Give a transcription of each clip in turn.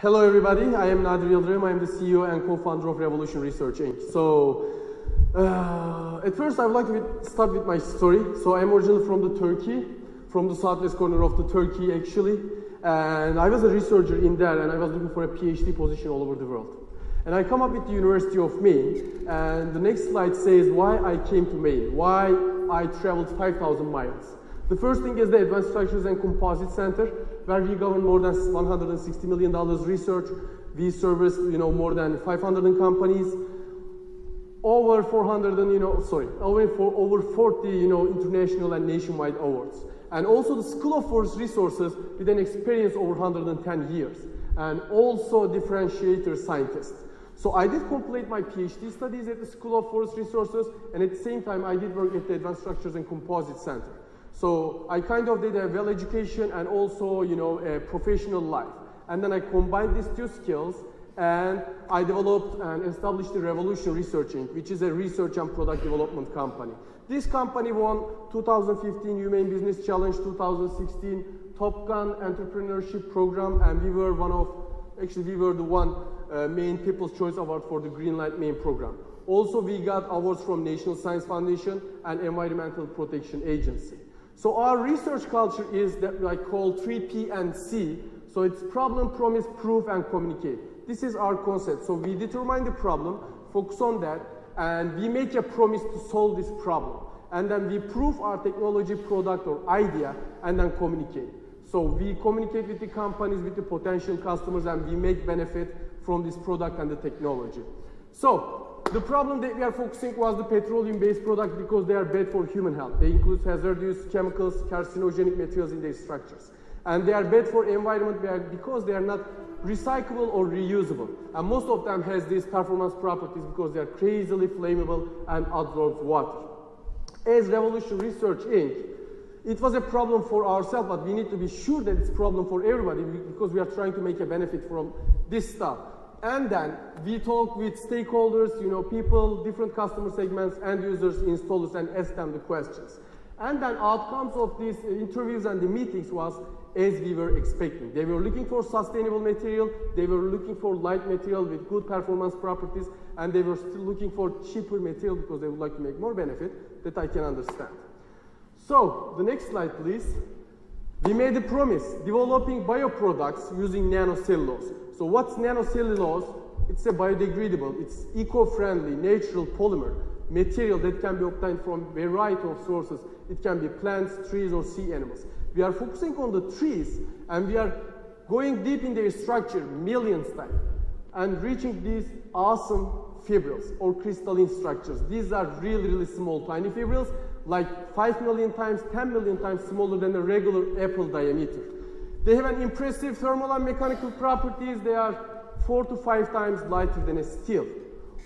Hello everybody, I am Nadir Yildirim. I am the CEO and co-founder of Revolution Research Inc. So, at first I would like to start with my story. So I am originally from the Turkey, from the southwest corner of the Turkey actually. And I was a researcher in there and I was looking for a PhD position all over the world. And I come up with the University of Maine, and the next slide says why I came to Maine, why I traveled 5,000 miles. The first thing is the Advanced Structures and Composites Center, where we govern more than $160 million research. We service, more than 500 companies, over 400, over 40, international and nationwide awards. And also the School of Forest Resources with an experience over 110 years, and also differentiator scientist. So I did complete my PhD studies at the School of Forest Resources, and at the same time I did work at the Advanced Structures and Composites Center. So I kind of did a well education and also, a professional life. And then I combined these two skills and I developed and established the Revolution Research Inc., which is a research and product development company. This company won 2015 Humane Business Challenge, 2016 Top Gun Entrepreneurship Program, and we were the one Maine People's Choice Award for the Green Light Maine program. Also, we got awards from National Science Foundation and Environmental Protection Agency. So our research culture is that I call 3P and C. So it's problem, promise, prove, and communicate. This is our concept. So we determine the problem, focus on that, and we make a promise to solve this problem. And then we prove our technology, product, or idea, and then communicate. So we communicate with the companies, with the potential customers, and we make benefit from this product and the technology. So the problem that we are focusing was the petroleum-based products because they are bad for human health. They include hazardous chemicals, carcinogenic materials in their structures. And they are bad for environment because they are not recyclable or reusable. And most of them has these performance properties because they are crazily flammable and absorb water. As Revolution Research Inc., it was a problem for ourselves, but we need to be sure that it's a problem for everybody because we are trying to make a benefit from this stuff. And then we talk with stakeholders, people, different customer segments, end users, installers, and ask them the questions. And then outcomes of these interviews and the meetings was as we were expecting. They were looking for sustainable material, they were looking for light material with good performance properties, and they were still looking for cheaper material because they would like to make more benefit. That I can understand. So the next slide, please. We made a promise, developing bioproducts using nanocellulose. So what's nanocellulose? It's a biodegradable, it's eco-friendly, natural polymer material that can be obtained from a variety of sources. It can be plants, trees, or sea animals. We are focusing on the trees, and we are going deep in their structure, millions times, and reaching these awesome fibrils or crystalline structures. These are really, really small, tiny fibrils, like 5 million times, 10 million times smaller than a regular apple diameter. They have an impressive thermal and mechanical properties. They are 4 to 5 times lighter than a steel.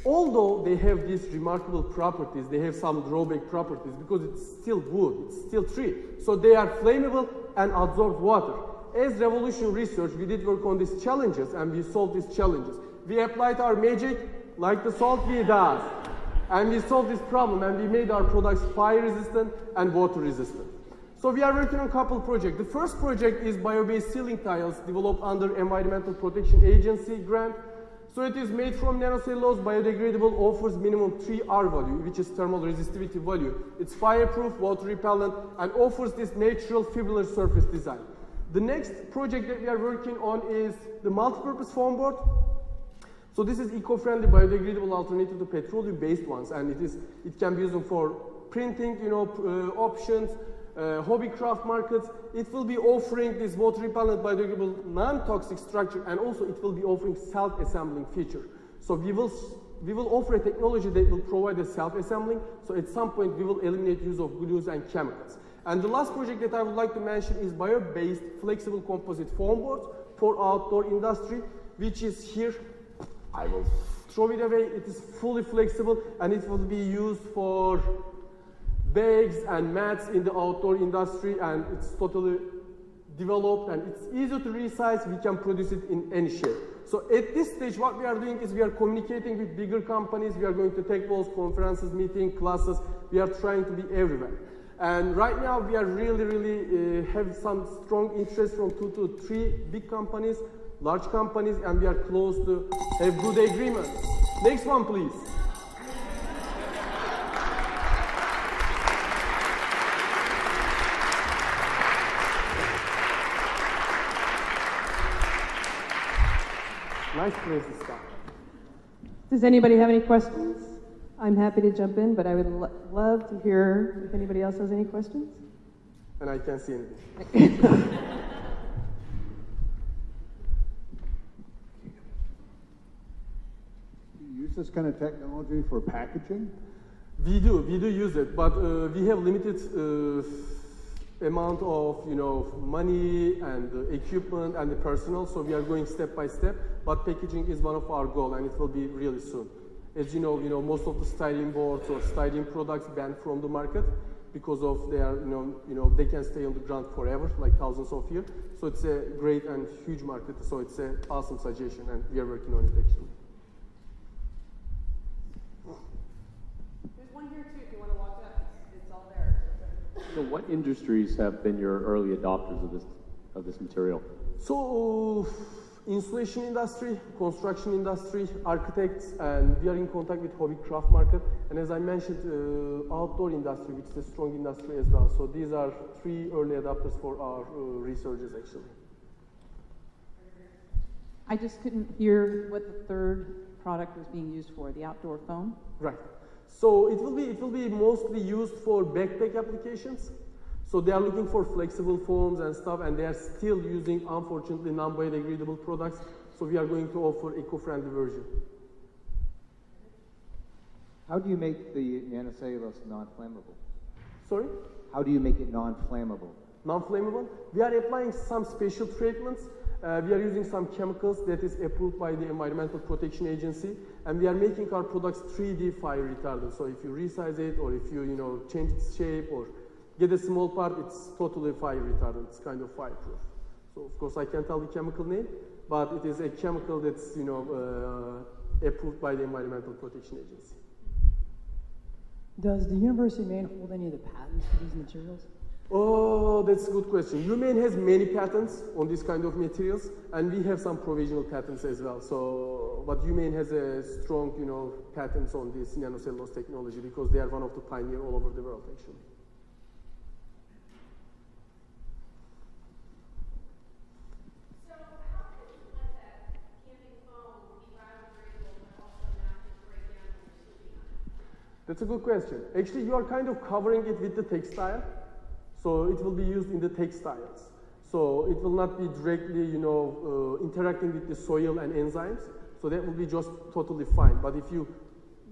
Although they have these remarkable properties, they have some drawback properties because it's still wood, it's still tree. So they are flammable and absorb water. As Revolution Research, we did work on these challenges and we solved these challenges. We applied our magic like the salt we does. And we solved this problem and we made our products fire resistant and water resistant. So we are working on a couple projects. The first project is bio-based ceiling tiles developed under Environmental Protection Agency grant. So it is made from nanocellulose, biodegradable, offers minimum 3R value, which is thermal resistivity value. It's fireproof, water repellent, and offers this natural fibrillar surface design. The next project that we are working on is the multipurpose foam board. So this is eco-friendly, biodegradable alternative to petroleum-based ones, and it can be used for printing, options, hobby craft markets. It will be offering this water repellent, biodegradable, non-toxic structure, and also it will be offering self-assembling feature. So we will offer a technology that will provide a self-assembling. So at some point we will eliminate use of glues and chemicals. And the last project that I would like to mention is bio-based flexible composite foam boards for outdoor industry, which is here. I will throw it away. It is fully flexible and it will be used for bags and mats in the outdoor industry, and it's totally developed and it's easy to resize. We can produce it in any shape. So at this stage, what we are doing is we are communicating with bigger companies. We are going to tech balls, conferences, meetings, classes. We are trying to be everywhere. And right now we are really have some strong interest from 2 to 3 big companies. large companies, and we are close to have good agreement. Next one, please. Nice place to start. Does anybody have any questions? I'm happy to jump in, but I would love to hear if anybody else has any questions. And I can't see anything. Do you use this kind of technology for packaging? We do use it, but we have limited amount of money and equipment and the personnel, so we are going step by step. But packaging is one of our goals, and it will be really soon. As you know, most of the styling boards or styling products banned from the market because of their, they can stay on the ground forever, like thousands of years. So it's a great and huge market. So it's an awesome suggestion, and we are working on it actually. There's one here too. If you want to walk up, it's all there. So, what industries have been your early adopters of this material? So, insulation industry, construction industry, architects, and we are in contact with hobby craft market. And as I mentioned, outdoor industry, which is a strong industry as well. So these are 3 early adopters for our researchers actually. I just couldn't hear what the third product was being used for, the outdoor foam? Right. So it will be mostly used for backpack applications. So they are looking for flexible foams and stuff, and they are still using, unfortunately, non-biodegradable products. So we are going to offer eco-friendly version. How do you make the nanocellulose non-flammable? Sorry? How do you make it non-flammable? Non-flammable. We are applying some special treatments. We are using some chemicals that is approved by the Environmental Protection Agency, and we are making our products 3D fire retardant. So if you resize it, or if you change its shape, or get a small part, it's totally fire retardant. It's kind of fireproof. So of course I can't tell the chemical name, but it is a chemical that's approved by the Environmental Protection Agency. Does the University of Maine hold any of the patents for these materials? Oh, that's a good question. UMaine has many patents on this kind of materials, and we have some provisional patents as well. So, but UMaine has a strong, patents on this nanocellulose technology because they are one of the pioneers all over the world, actually. So, how could you let that camping foam be biodegradable but also not just break down when you're sleeping on it? That's a good question. Actually, you are kind of covering it with the textile. So it will be used in the textiles. So it will not be directly, interacting with the soil and enzymes. So that will be just totally fine. But if you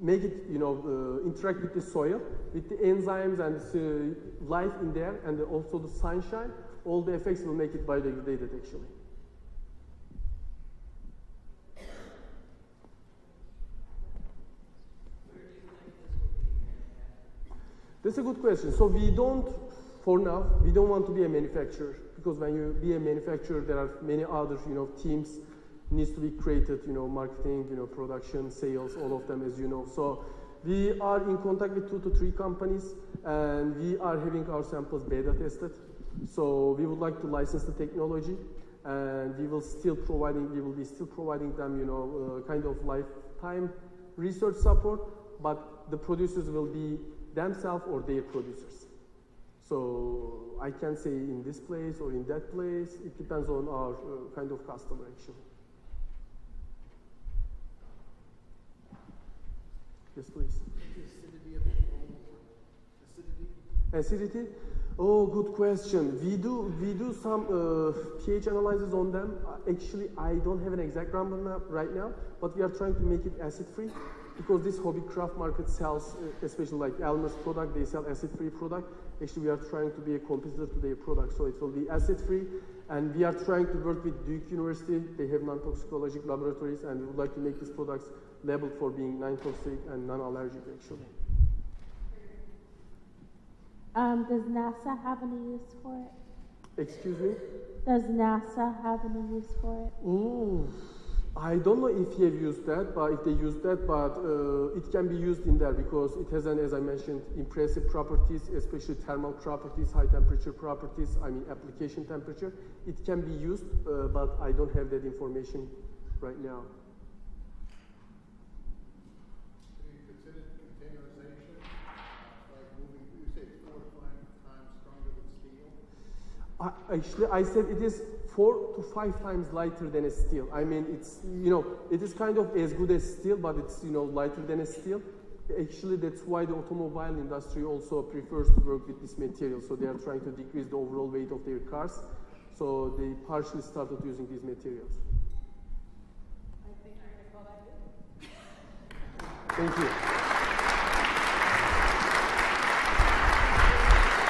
make it, interact with the soil, with the enzymes and light in there, and also the sunshine, all the effects will make it biodegraded actually. That's a good question. So for now, we don't want to be a manufacturer, because when you be a manufacturer, there are many other, teams needs to be created, marketing, production, sales, all of them, as you know. So we are in contact with 2 to 3 companies, and we are having our samples beta tested. So we would like to license the technology, and we will be still providing them, kind of lifetime research support, but the producers will be themselves or their producers. So I can't say in this place or in that place. It depends on our kind of customer actually. Yes, please. Acidity? Oh, good question. We do some pH analysis on them. Actually, I don't have an exact number right now, but we are trying to make it acid-free. Because this hobby craft market sells, especially like Elmer's product, they sell acid-free product. Actually, we are trying to be a competitor to their product, so it will be acid-free. And we are trying to work with Duke University. They have non-toxicologic laboratories, and we would like to make these products labeled for being non-toxic and non-allergic, actually. Does NASA have any use for it? Excuse me? Does NASA have any use for it? Ooh, I don't know if he have used that, but if they use that, but it can be used in there because it has, as I mentioned, impressive properties, especially thermal properties, high temperature properties, application temperature. It can be used, but I don't have that information right now. Have you considered containerization? Like moving, you say it's 4 to 5 times stronger than steel? Actually, I said it is 4 to 5 times lighter than a steel. It's, it is kind of as good as steel, but it's, lighter than a steel. Actually, that's why the automobile industry also prefers to work with this material. So they are trying to decrease the overall weight of their cars. So they partially started using these materials. I think you're going to call that good. Thank you.